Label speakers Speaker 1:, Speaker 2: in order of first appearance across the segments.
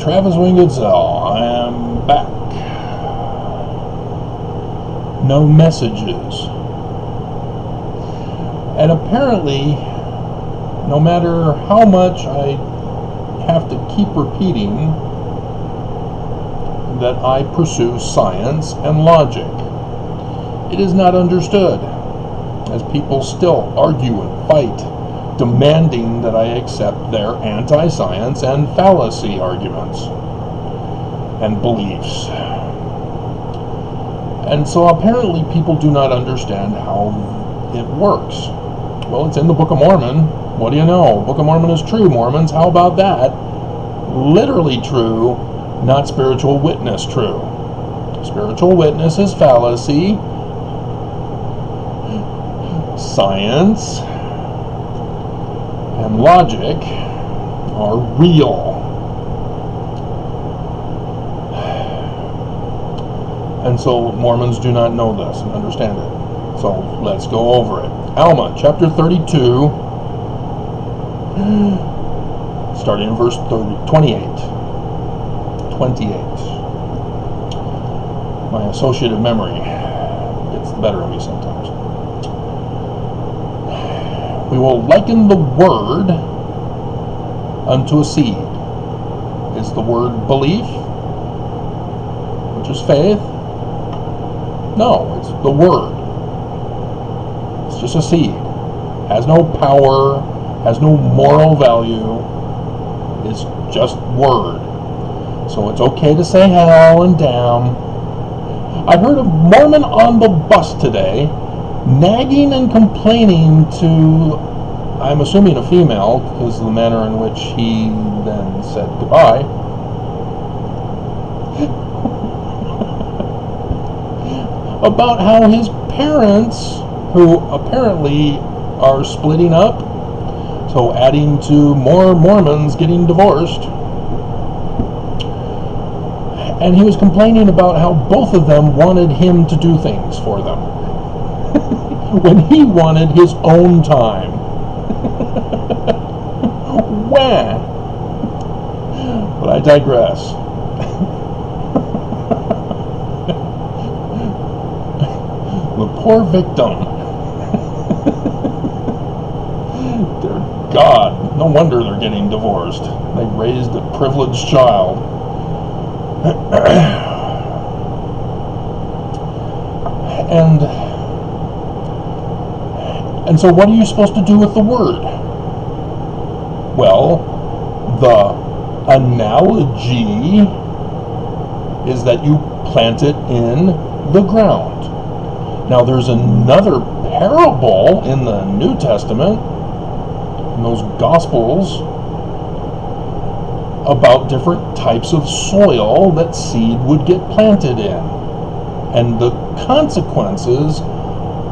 Speaker 1: Travis Winged Cell. I am back. No messages. And apparently, no matter how much I have to keep repeating that I pursue science and logic, it is not understood, as people still argue and fight, demanding that I accept their anti-science and fallacy arguments and beliefs. And so apparently people do not understand how it works. Well, it's in the Book of Mormon. What do you know? Book of Mormon is true, Mormons. How about that? Literally true, not spiritual witness true. Spiritual witness is fallacy. Science and logic are real. And so Mormons do not know this and understand it. So let's go over it. Alma, chapter 32, starting in verse 28. My associative memory gets the better of me sometimes. We will liken the word unto a seed. Is the word belief, which is faith? No, it's the word. It's just a seed. Has no power, has no moral value. It's just word. So it's okay to say hell and damn. I heard a Mormon on the bus today nagging and complaining to, I'm assuming a female, because of the manner in which he then said goodbye, about how his parents, who apparently are splitting up, so adding to more Mormons getting divorced, and he was complaining about how both of them wanted him to do things for them when he wanted his own time. Wah! But I digress. The poor victim. Dear God, no wonder they're getting divorced. They raised a privileged child. And so what are you supposed to do with the word? Well, the analogy is that you plant it in the ground. Now there's another parable in the New Testament, in those Gospels, about different types of soil that seed would get planted in, and the consequences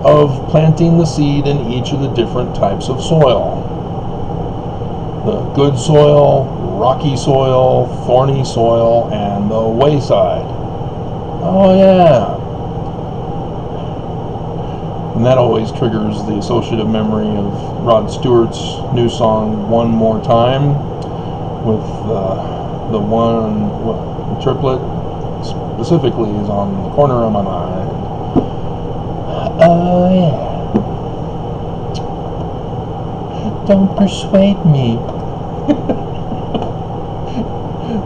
Speaker 1: of planting the seed in each of the different types of soil. The good soil, rocky soil, thorny soil, and the wayside. Oh yeah. And that always triggers the associative memory of Rod Stewart's new song, One More Time, with the one triplet specifically is on the corner of my mind. Oh yeah. Don't persuade me.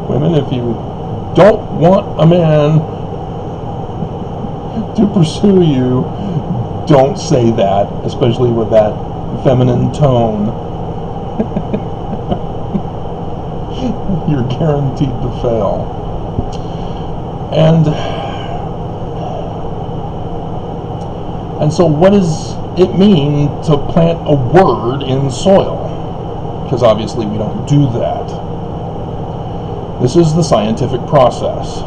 Speaker 1: Women, if you don't want a man to pursue you, don't say that, especially with that feminine tone. You're guaranteed to fail. And so what does it mean to plant a word in soil? Because obviously we don't do that. This is the scientific process.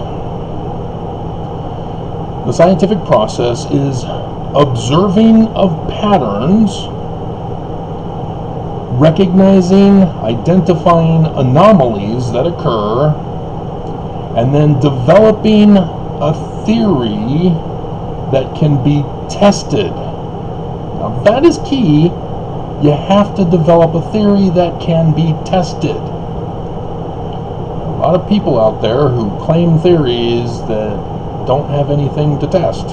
Speaker 1: The scientific process is observing of patterns, recognizing, identifying anomalies that occur, and then developing a theory that can be tested. Now that is key. You have to develop a theory that can be tested. lot of people out there who claim theories that don't have anything to test.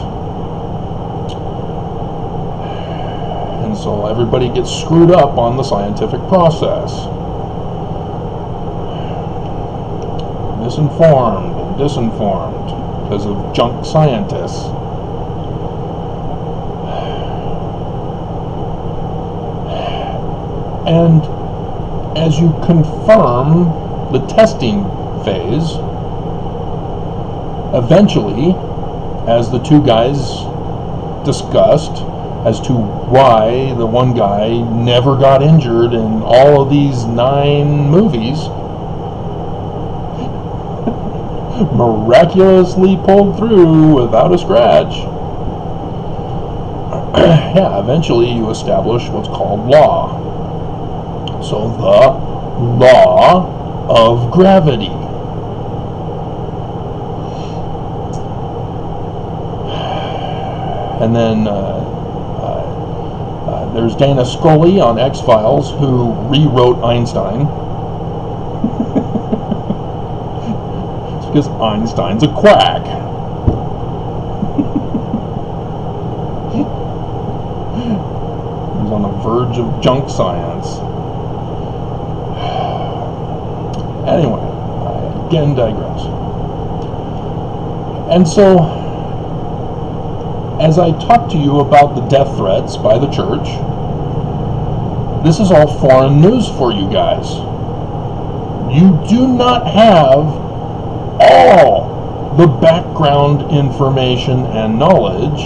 Speaker 1: And so everybody gets screwed up on the scientific process. Misinformed and disinformed because of junk scientists. And as you confirm the testing phase, eventually, as the two guys discussed, as to why the one guy never got injured in all of these 9 movies, miraculously pulled through without a scratch. Yeah, eventually you establish what's called law. So the law of gravity. And then there's Dana Scully on X-Files who rewrote Einstein. It's because Einstein's a quack. He's on the verge of junk science. Anyway, I again digress. And so, as I talk to you about the death threats by the church, this is all foreign news for you guys. You do not have all the background information and knowledge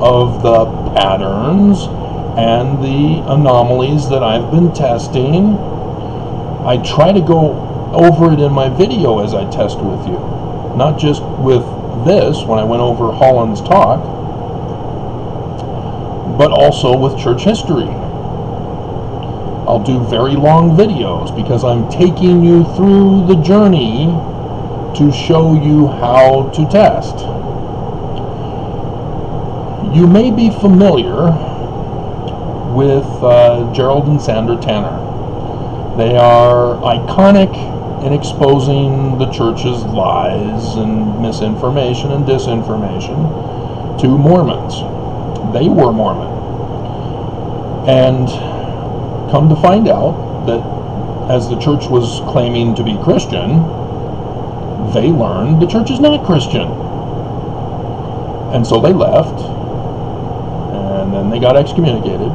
Speaker 1: of the patterns and the anomalies that I've been testing. I try to go over it in my video as I test with you, not just with this when I went over Holland's talk, but also with church history. I'll do very long videos because I'm taking you through the journey to show you how to test. You may be familiar with Gerald and Sandra Tanner. They are iconic in exposing the church's lies and misinformation and disinformation to Mormons. They were Mormon. And come to find out that as the church was claiming to be Christian, they learned the church is not Christian. And so they left, and then they got excommunicated.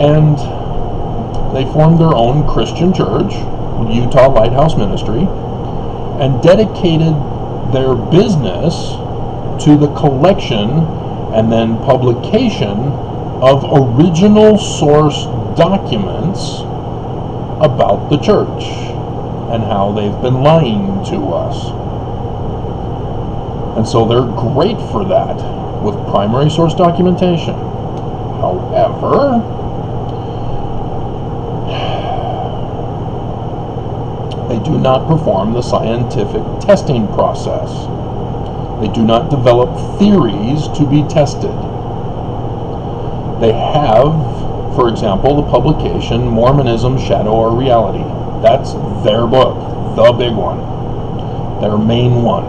Speaker 1: And they formed their own Christian church, Utah Lighthouse Ministry, and dedicated their business to the collection and then publication of original source documents about the church and how they've been lying to us. And so they're great for that with primary source documentation. However, they do not perform the scientific testing process. They do not develop theories to be tested. They have, for example, the publication Mormonism, Shadow or Reality. That's their book, the big one, their main one.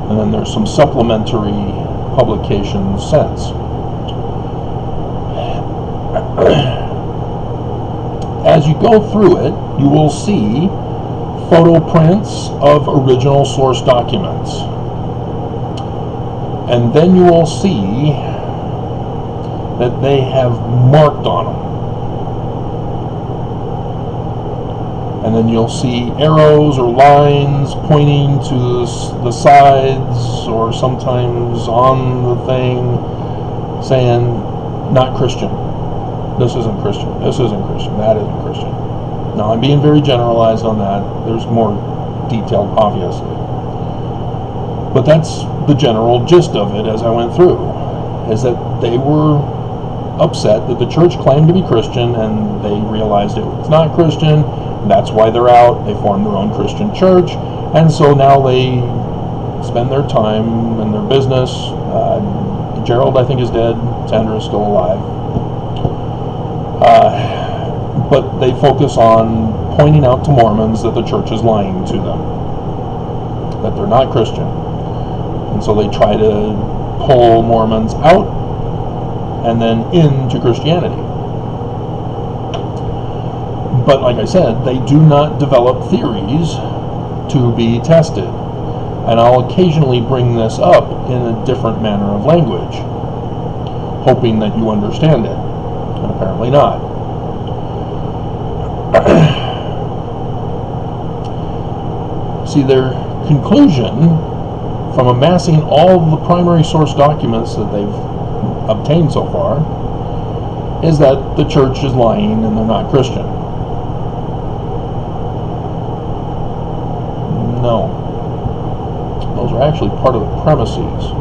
Speaker 1: And then there's some supplementary publications since. As you go through it, you will see photo prints of original source documents. And then you will see that they have marked on them. And then you'll see arrows or lines pointing to the sides or sometimes on the thing saying, not Christian. This isn't Christian. This isn't Christian. That isn't Christian. Now, I'm being very generalized on that. There's more detailed, obviously. But that's the general gist of it as I went through, is that they were upset that the church claimed to be Christian and they realized it was not Christian. That's why they're out. They formed their own Christian church. And so now they spend their time and their business. Gerald, I think, is dead. Sandra is still alive. but they focus on pointing out to Mormons that the church is lying to them, that they're not Christian. And so they try to pull Mormons out and then into Christianity. But like I said, they do not develop theories to be tested. And I'll occasionally bring this up in a different manner of language, hoping that you understand it. And apparently not. See, their conclusion from amassing all the primary source documents that they've obtained so far is that the church is lying and they're not Christian. No. Those are actually part of the premises.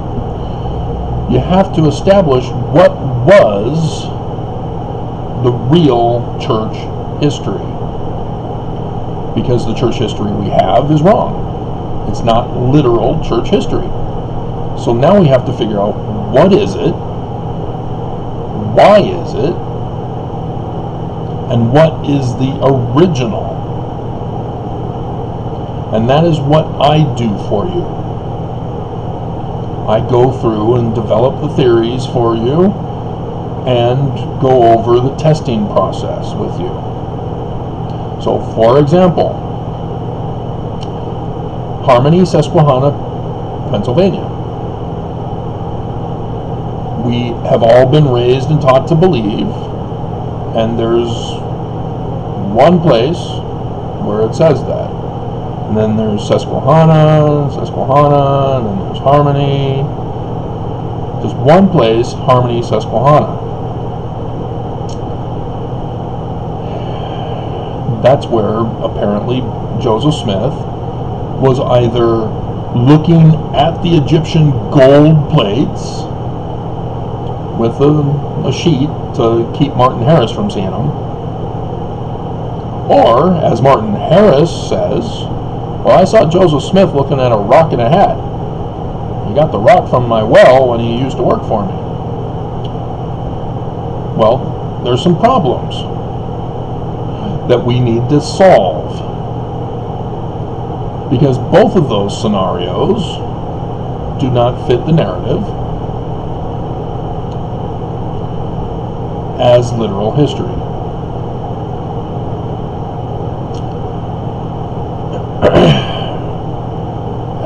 Speaker 1: You have to establish what was the real church history, because the church history we have is wrong. It's not literal church history. So now we have to figure out, what is it, why is it, and what is the original. And that is what I do for you. I go through and develop the theories for you and go over the testing process with you. So, for example, Harmony, Susquehanna, Pennsylvania. We have all been raised and taught to believe, and there's one place where it says that. And then there's Susquehanna, and then there's Harmony. Just one place, Harmony, Susquehanna. That's where apparently Joseph Smith was either looking at the Egyptian gold plates with a sheet to keep Martin Harris from seeing them, or, as Martin Harris says, well, I saw Joseph Smith looking at a rock in a hat. He got the rock from my well when he used to work for me. Well, there's some problems that we need to solve, because both of those scenarios do not fit the narrative as literal history.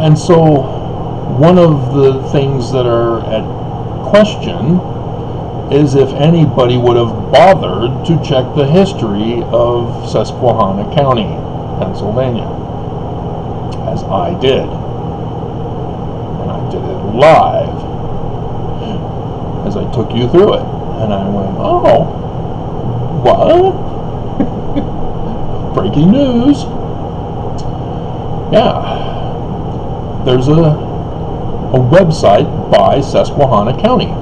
Speaker 1: And so one of the things that are at question is if anybody would have bothered to check the history of Susquehanna County, Pennsylvania, as I did. And I did it live as I took you through it. And I went, oh, what? Breaking news. Yeah. There's a website by Susquehanna County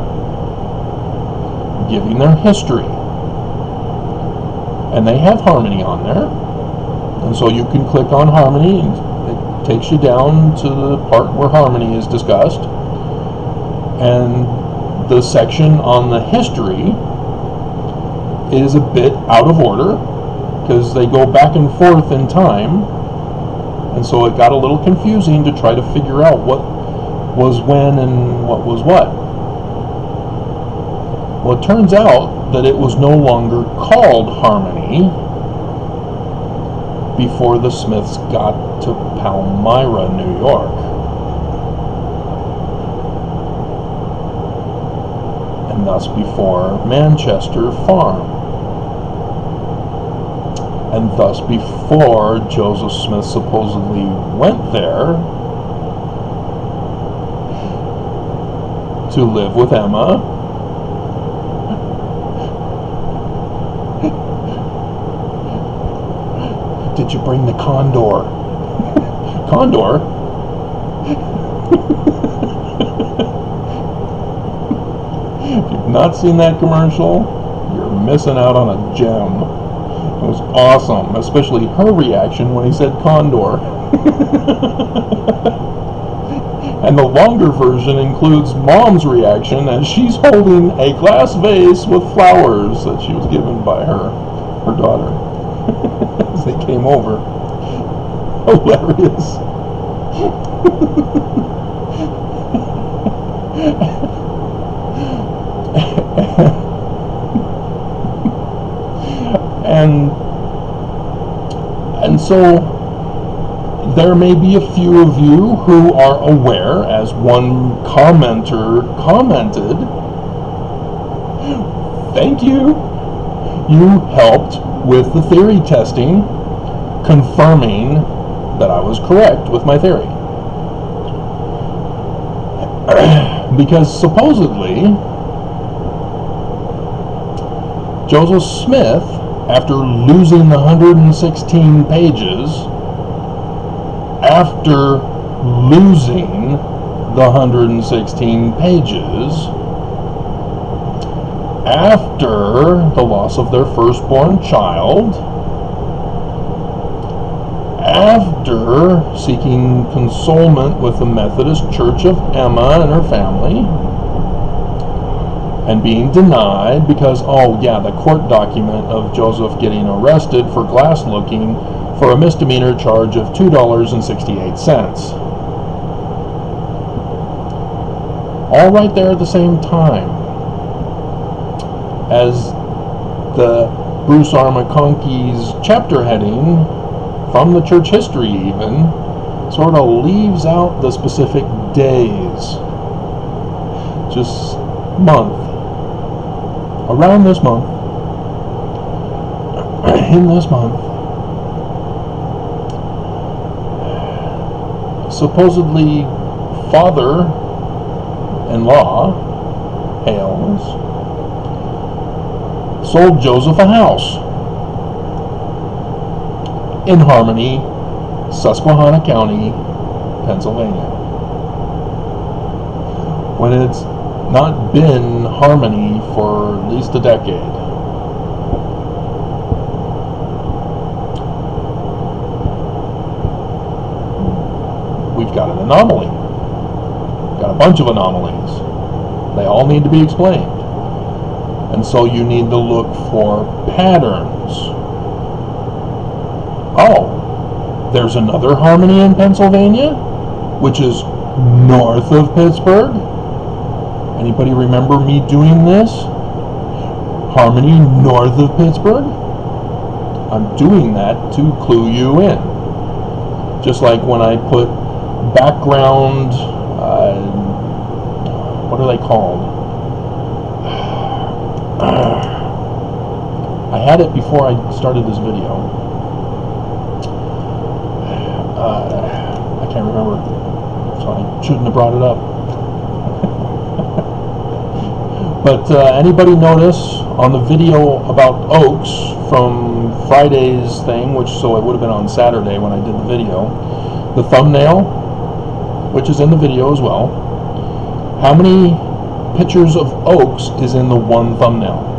Speaker 1: giving their history. And they have Harmony on there. And so you can click on Harmony and it takes you down to the part where Harmony is discussed. And the section on the history is a bit out of order because they go back and forth in time. And so it got a little confusing to try to figure out what was when and what was what. Well, it turns out that it was no longer called Harmony before the Smiths got to Palmyra, New York. And thus before Manchester Farm. And thus before Joseph Smith supposedly went there to live with Emma. Did you bring the condor? Condor? If you've not seen that commercial, you're missing out on a gem. It was awesome, especially her reaction when he said condor. And the longer version includes Mom's reaction as she's holding a glass vase with flowers that she was given by her her daughter, as they came over. Hilarious. and so there may be a few of you who are aware, as one commenter commented, thank you, you helped with the theory testing, confirming that I was correct with my theory. Because supposedly Joseph Smith, after losing the 116 pages, after losing the 116 pages, after the loss of their firstborn child, after seeking consolement with the Methodist Church of Emma and her family, and being denied because, oh yeah, the court document of Joseph getting arrested for glass looking for a misdemeanor charge of $2.68. All right there at the same time as the Bruce R. McConkey's chapter heading from the church history even sort of leaves out the specific days. Just month. Around this month. In this month. Supposedly father-in-law Hales sold Joseph a house in Harmony, Susquehanna County, Pennsylvania, when it's not been Harmony for at least a decade. We've got an anomaly. We've got a bunch of anomalies. They all need to be explained. And so you need to look for patterns. Oh, there's another Harmony in Pennsylvania, which is north of Pittsburgh. Anybody remember me doing this? Harmony north of Pittsburgh? I'm doing that to clue you in. Just like when I put background, what are they called? I had it before I started this video. I can't remember, so I shouldn't have brought it up. But anybody notice on the video about Oaks from Friday's thing, so it would have been on Saturday when I did the video, the thumbnail, which is in the video as well, how many pictures of Oaks is in the one thumbnail?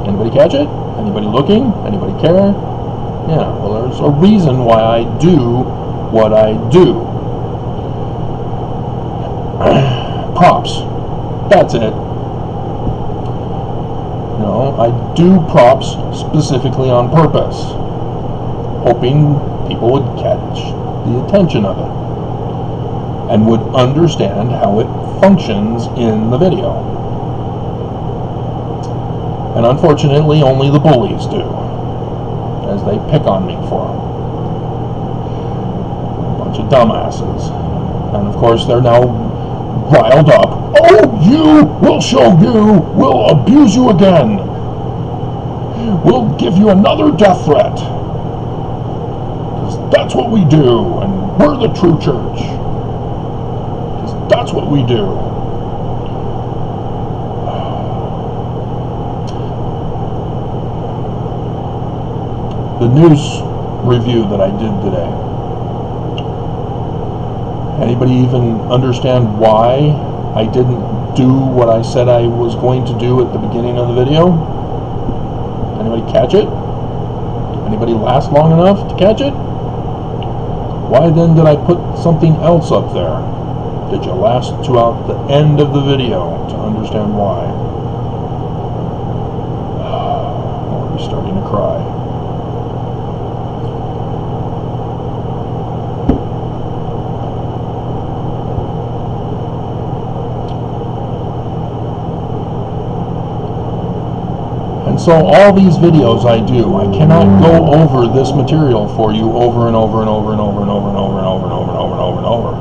Speaker 1: Anybody catch it? Anybody looking? Anybody care? Yeah, well, there's a reason why I do what I do. Props. That's it. No, I do props specifically on purpose, hoping people would catch the attention of it and would understand how it functions in the video. And unfortunately, only the bullies do, as they pick on me for them. A bunch of dumbasses. And of course, they're now riled up. Oh, we'll show you, we'll abuse you again. We'll give you another death threat. Because that's what we do, and we're the true church. Because that's what we do. The news review that I did today. Anybody even understand why I didn't do what I said I was going to do at the beginning of the video? Anybody catch it? Anybody last long enough to catch it? Why then did I put something else up there? Did you last throughout the end of the video to understand why? Lord, cry. And so all these videos I do, I cannot go over this material for you over and over and over and over and over and over and over and over and over and over and over.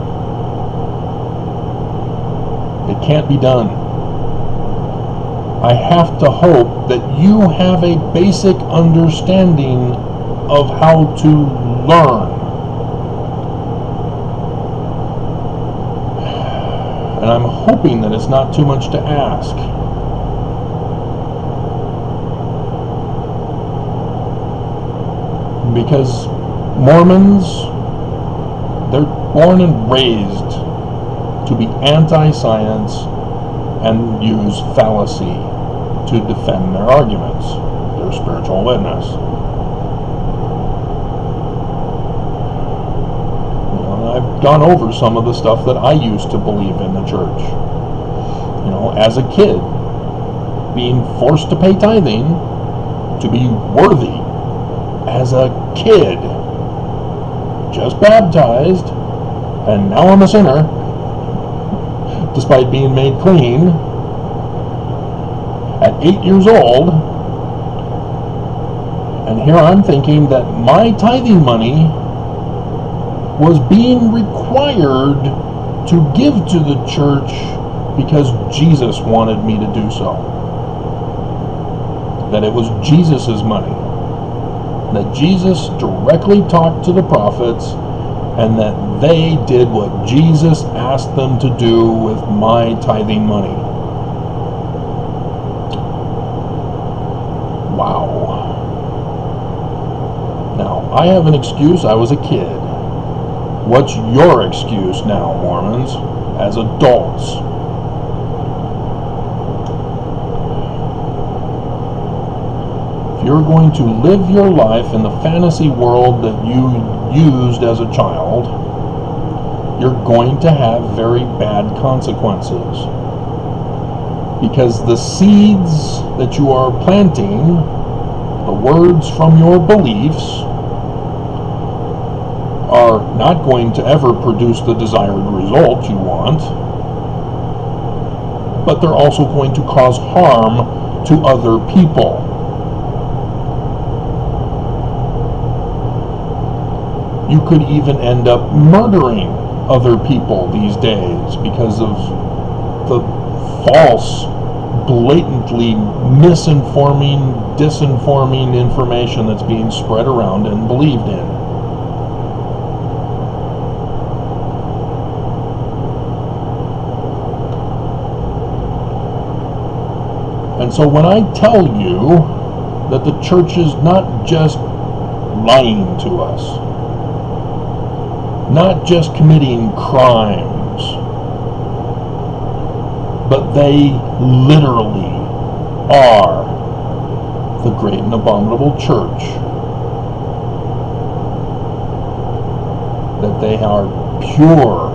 Speaker 1: It can't be done. I have to hope that you have a basic understanding of how to learn. And I'm hoping that it's not too much to ask. Because Mormons, they're born and raised to be anti-science and use fallacy to defend their arguments, their spiritual witness. You know, I've gone over some of the stuff that I used to believe in the church. You know, as a kid, being forced to pay tithing to be worthy. As a kid, just baptized, and now I'm a sinner, despite being made clean, at 8 years old, and here I'm thinking that my tithing money was being required to give to the church because Jesus wanted me to do so. That it was Jesus' money. That Jesus directly talked to the prophets, and that they did what Jesus asked them to do with my tithing money. Wow. Now, I have an excuse. I was a kid. What's your excuse now, Mormons, as adults? You're going to live your life in the fantasy world that you used as a child, you're going to have very bad consequences. Because the seeds that you are planting, the words from your beliefs, are not going to ever produce the desired result you want, but they're also going to cause harm to other people. You could even end up murdering other people these days because of the false, blatantly misinforming, disinforming information that's being spread around and believed in. And so when I tell you that the church is not just lying to us, not just committing crimes, but they literally are the great and abominable church, that they are pure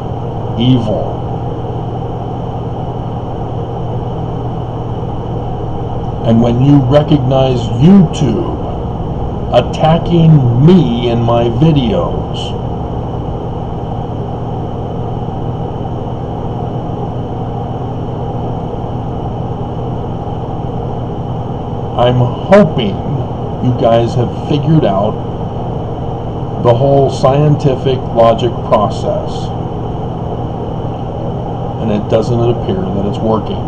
Speaker 1: evil. And when you recognize YouTube attacking me in my videos, I'm hoping you guys have figured out the whole scientific logic process, and it doesn't appear that it's working.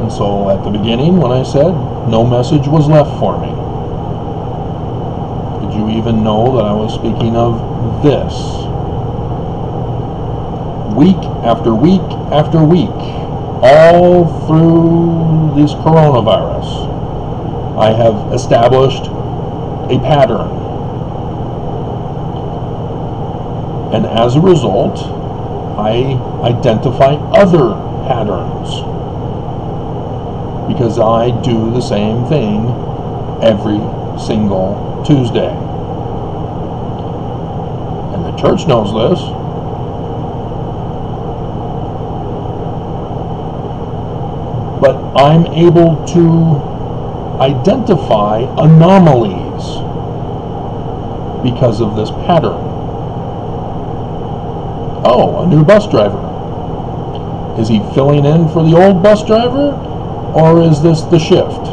Speaker 1: And so at the beginning, when I said no message was left for me, did you even know that I was speaking of this? Week after week after week, all through this coronavirus, I have established a pattern. And as a result, I identify other patterns, because I do the same thing every single Tuesday. And the church knows this. I'm able to identify anomalies because of this pattern. Oh, a new bus driver. Is he filling in for the old bus driver, or is this the shift?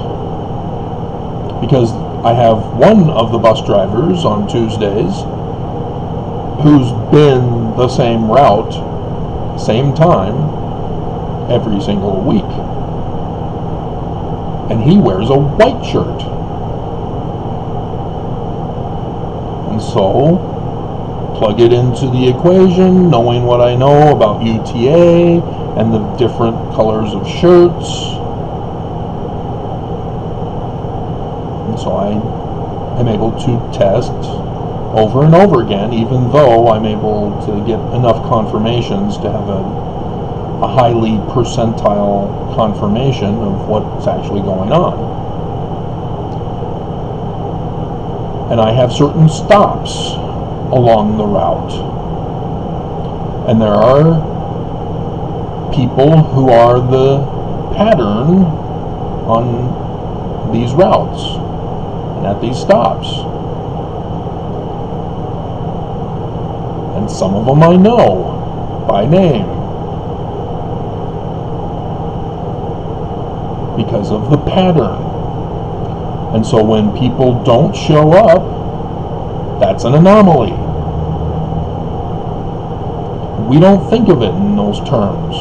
Speaker 1: Because I have one of the bus drivers on Tuesdays who's been the same route, same time, every single week. And he wears a white shirt. And so, plug it into the equation, knowing what I know about UTA and the different colors of shirts. And so I am able to test over and over again, even though I'm able to get enough confirmations to have a highly percentile confirmation of what's actually going on. And I have certain stops along the route. And there are people who are the pattern on these routes and at these stops. And some of them I know by name because of the pattern. And so when people don't show up, that's an anomaly. We don't think of it in those terms.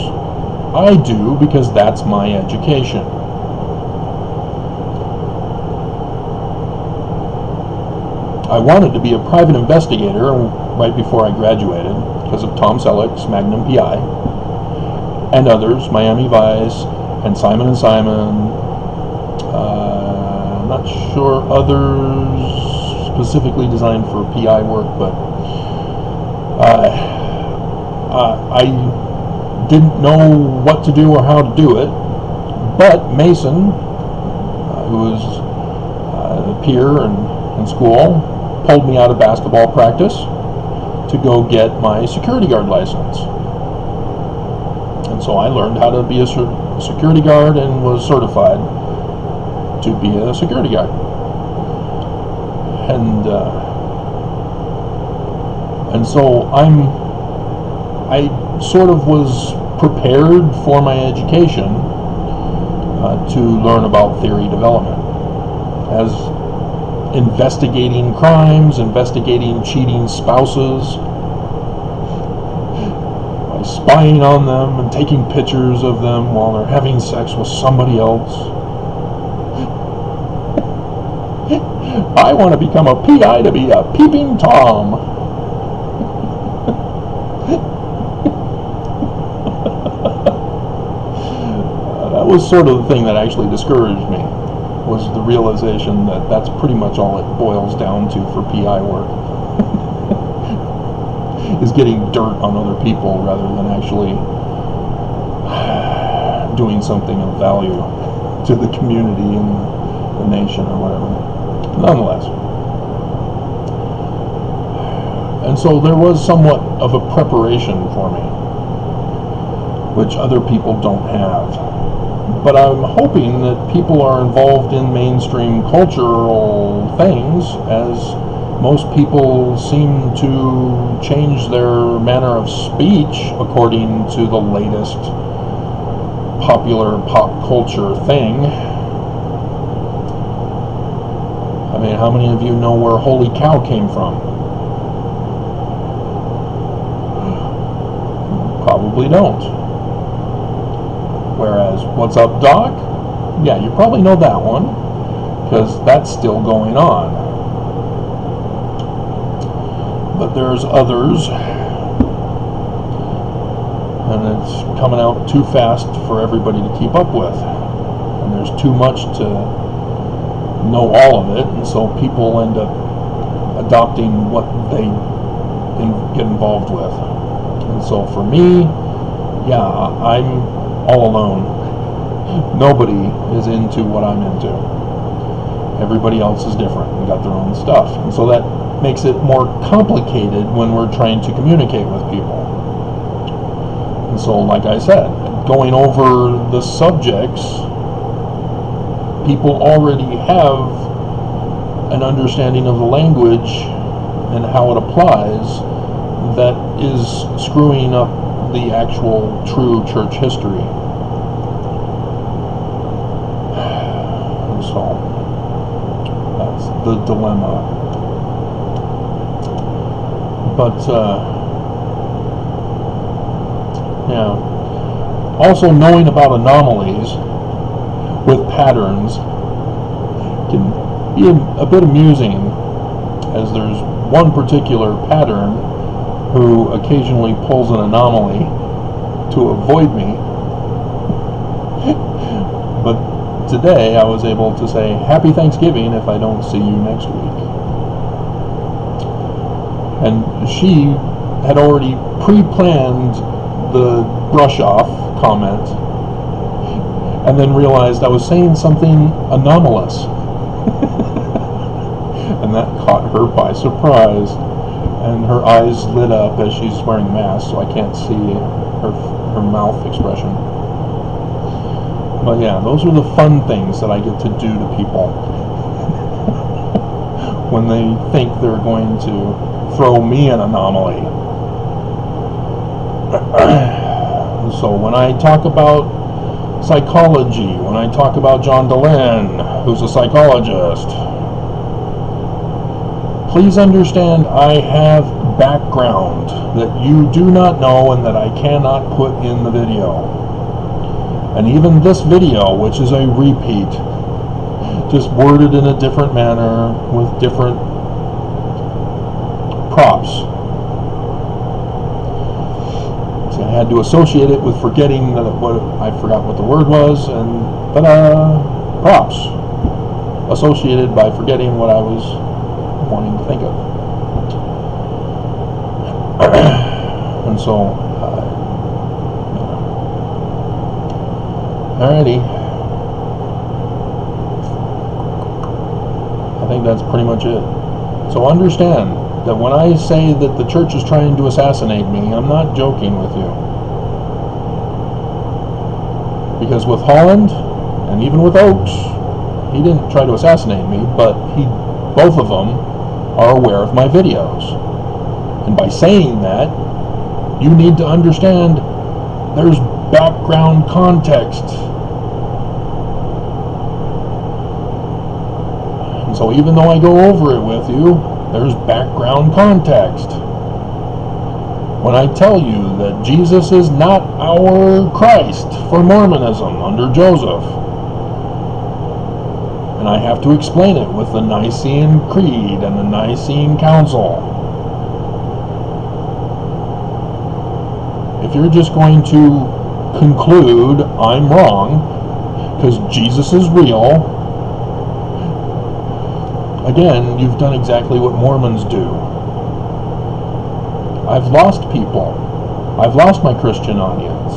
Speaker 1: I do, because that's my education. I wanted to be a private investigator right before I graduated because of Tom Selleck's Magnum PI and others, Miami Vice and Simon & Simon. I'm not sure others specifically designed for PI work, but I didn't know what to do or how to do it. But Mason, who was a peer in school, pulled me out of basketball practice to go get my security guard license. And so I learned how to be a security guard and was certified to be a security guard. And so I sort of was prepared for my education to learn about theory development, as investigating crimes, investigating cheating spouses, by spying on them and taking pictures of them while they're having sex with somebody else. I want to become a PI to be a peeping Tom. That was sort of the thing that actually discouraged me, was the realization that that's pretty much all it boils down to for PI work. Is getting dirt on other people rather than actually doing something of value to the community and the nation or whatever. Nonetheless. And so there was somewhat of a preparation for me, which other people don't have. But I'm hoping that people are involved in mainstream cultural things, as most people seem to change their manner of speech according to the latest popular pop culture thing. I mean, how many of you know where holy cow came from? Probably don't. Whereas, what's up, Doc? Yeah, you probably know that one, because that's still going on. But there's others, and it's coming out too fast for everybody to keep up with. And there's too much to know all of it, and so people end up adopting what they get involved with. And so for me, yeah, I'm all alone. Nobody is into what I'm into. Everybody else is different and got their own stuff. And so that makes it more complicated when we're trying to communicate with people. And so, like I said, going over the subjects people already have an understanding of the language and how it applies that is screwing up the actual true church history. So that's the dilemma. But yeah, also knowing about anomalies with patterns can be a bit amusing, as there's one particular pattern who occasionally pulls an anomaly to avoid me. But today I was able to say Happy Thanksgiving if I don't see you next week. And she had already pre-planned the brush-off comment, and then realized I was saying something anomalous. And that caught her by surprise, and her eyes lit up as she's wearing the mask, so I can't see her mouth expression. But yeah, those are the fun things that I get to do to people when they think they're going to throw me an anomaly. So when I talk about psychology, when I talk about John Dehlin, who's a psychologist, please understand I have background that you do not know and that I cannot put in the video. And even this video, which is a repeat, just worded in a different manner with different props. So I had to associate it with forgetting that I forgot what the word was, and ta-da! Props. Associated by forgetting what I was wanting to think of. And so, alrighty. I think that's pretty much it. So understand that when I say that the church is trying to assassinate me, I'm not joking with you. Because with Holland, and even with Oakes, he didn't try to assassinate me, but both of them are aware of my videos. And by saying that, you need to understand there's background context. And so even though I go over it with you, there's background context. When I tell you that Jesus is not our Christ for Mormonism under Joseph, and I have to explain it with the Nicene Creed and the Nicene Council. If you're just going to conclude I'm wrong because Jesus is real, again, you've done exactly what Mormons do. I've lost people. I've lost my Christian audience.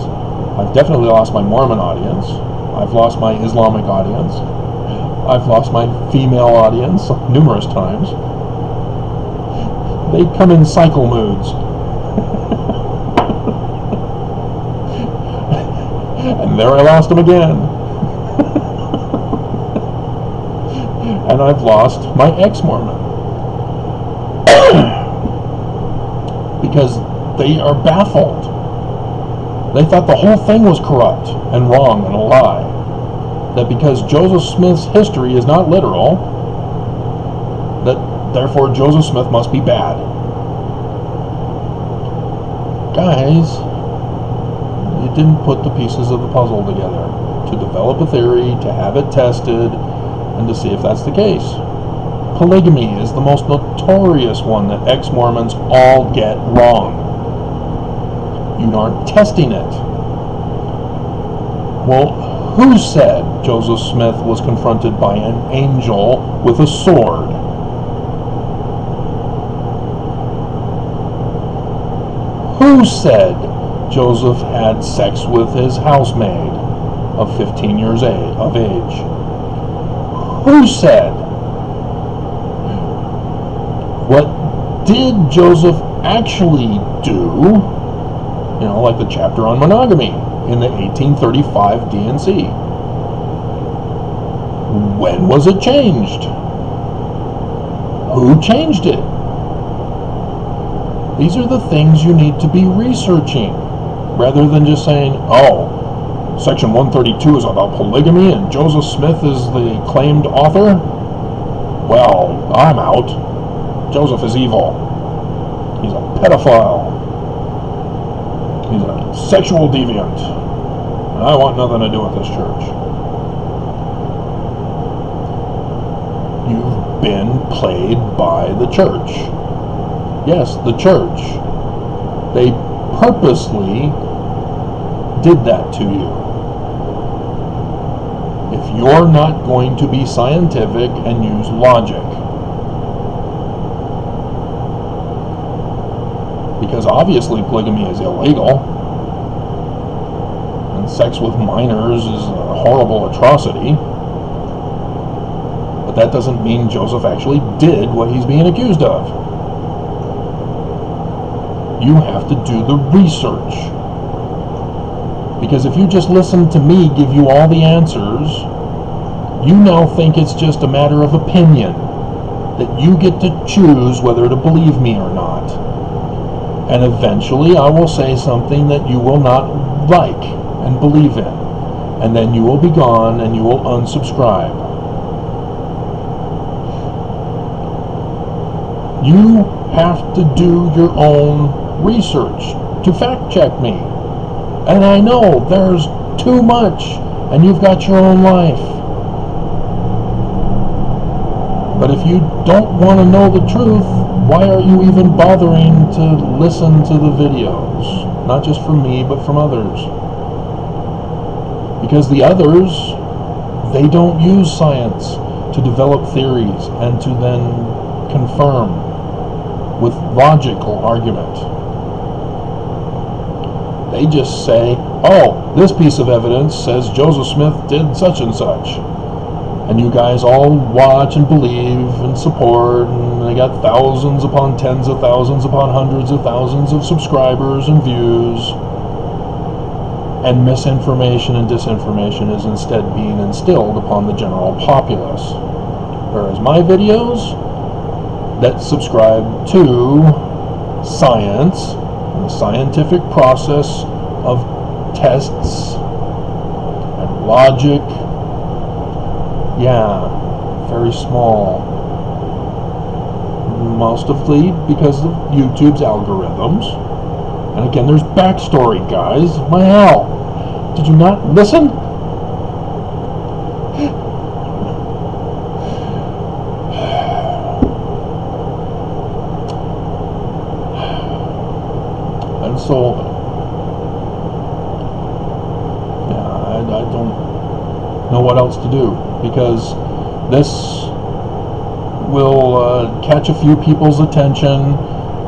Speaker 1: I've definitely lost my Mormon audience. I've lost my Islamic audience. I've lost my female audience numerous times. They come in cycle moods. And there I lost them again. And I've lost my ex-Mormon. Because they are baffled. They thought the whole thing was corrupt and wrong and a lie. That because Joseph Smith's history is not literal, that therefore Joseph Smith must be bad. Guys, you didn't put the pieces of the puzzle together to develop a theory, to have it tested, and to see if that's the case. Polygamy is the most notorious one that ex-Mormons all get wrong. You aren't testing it. Well, who said Joseph Smith was confronted by an angel with a sword? Who said Joseph had sex with his housemaid of 15 years of age? Who said? What did Joseph actually do? You know, like the chapter on monogamy in the 1835 D&C. When was it changed? Who changed it? These are the things you need to be researching, rather than just saying, oh, Section 132 is about polygamy and Joseph Smith is the claimed author? Well, I'm out. Joseph is evil. He's a pedophile. He's a sexual deviant. And I want nothing to do with this church. You've been played by the church. Yes, the church. They purposely did that to you. If you're not going to be scientific and use logic. Because obviously polygamy is illegal. And sex with minors is a horrible atrocity. But that doesn't mean Joseph actually did what he's being accused of. You have to do the research. Because if you just listen to me give you all the answers, you now think it's just a matter of opinion, that you get to choose whether to believe me or not. And eventually I will say something that you will not like and believe in, and then you will be gone and you will unsubscribe. You have to do your own research to fact check me. And I know there's too much, and you've got your own life. But if you don't want to know the truth, why are you even bothering to listen to the videos? Not just from me, but from others. Because the others, they don't use science to develop theories and to then confirm with logical argument. They just say, oh, this piece of evidence says Joseph Smith did such and such. And you guys all watch and believe and support, and they got thousands upon tens of thousands upon hundreds of thousands of subscribers and views. And misinformation and disinformation is instead being instilled upon the general populace. Whereas my videos that subscribe to science, the scientific process of tests and logic, yeah, very small. Mostly because of YouTube's algorithms. And again, there's backstory, guys. My hell. Did you not listen? And so, yeah, I don't know what else to do, because this will catch a few people's attention,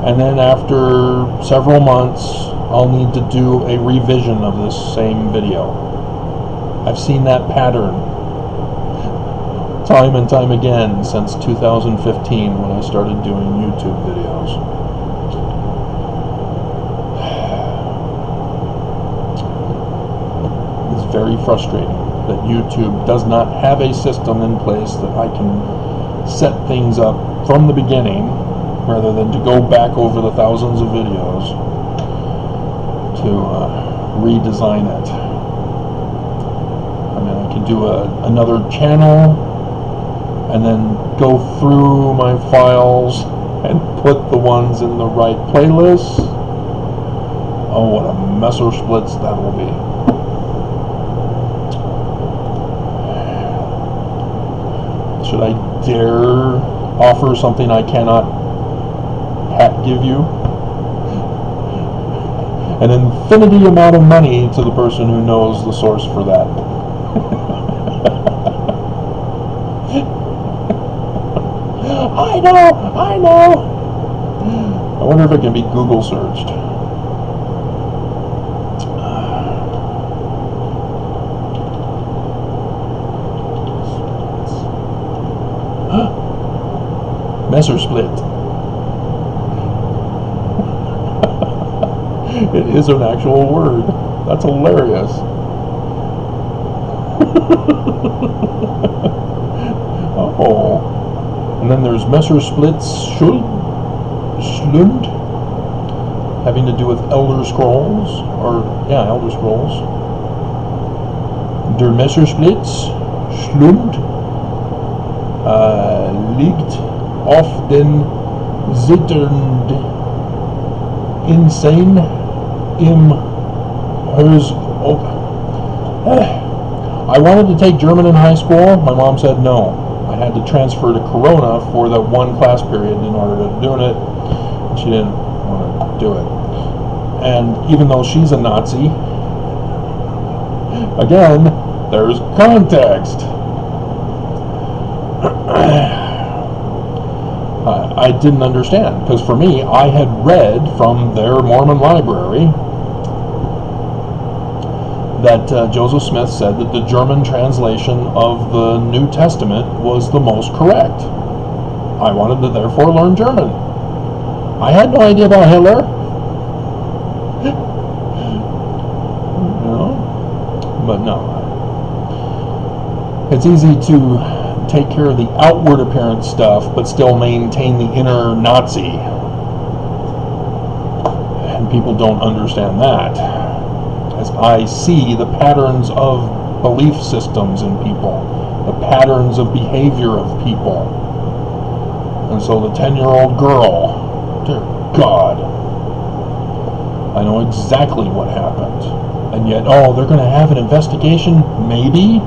Speaker 1: and then after several months I'll need to do a revision of this same video. I've seen that pattern time and time again since 2015 when I started doing YouTube videos. It's very frustrating that YouTube does not have a system in place that I can set things up from the beginning, rather than to go back over the thousands of videos to redesign it. I mean, I can do another channel and then go through my files and put the ones in the right playlists. Oh, what a messer splits that will be. Should I dare offer something I cannot give you? An infinity amount of money to the person who knows the source for that. I know! I wonder if it can be Google searched. Messer split. It is an actual word. That's hilarious. then there's Messerschmitt's Schlund, having to do with Elder Scrolls, Elder Scrolls. Der Messerschmitts Schlund liegt auf den Zitternd Insane im Hers. I wanted to take German in high school. My mom said no. I had to transfer to Corona for that one class period in order to do it. She didn't want to do it. And even though she's a Nazi, again, there's context. I didn't understand, because for me, I had read from their Mormon library that Joseph Smith said that the German translation of the New Testament was the most correct. I wanted to therefore learn German. I had no idea about Hitler. But no. It's easy to take care of the outward appearance stuff, but still maintain the inner Nazi. And people don't understand that. As I see the patterns of belief systems in people, the patterns of behavior of people. And so the 10-year-old girl, dear God, I know exactly what happened. And yet, they're going to have an investigation? Maybe?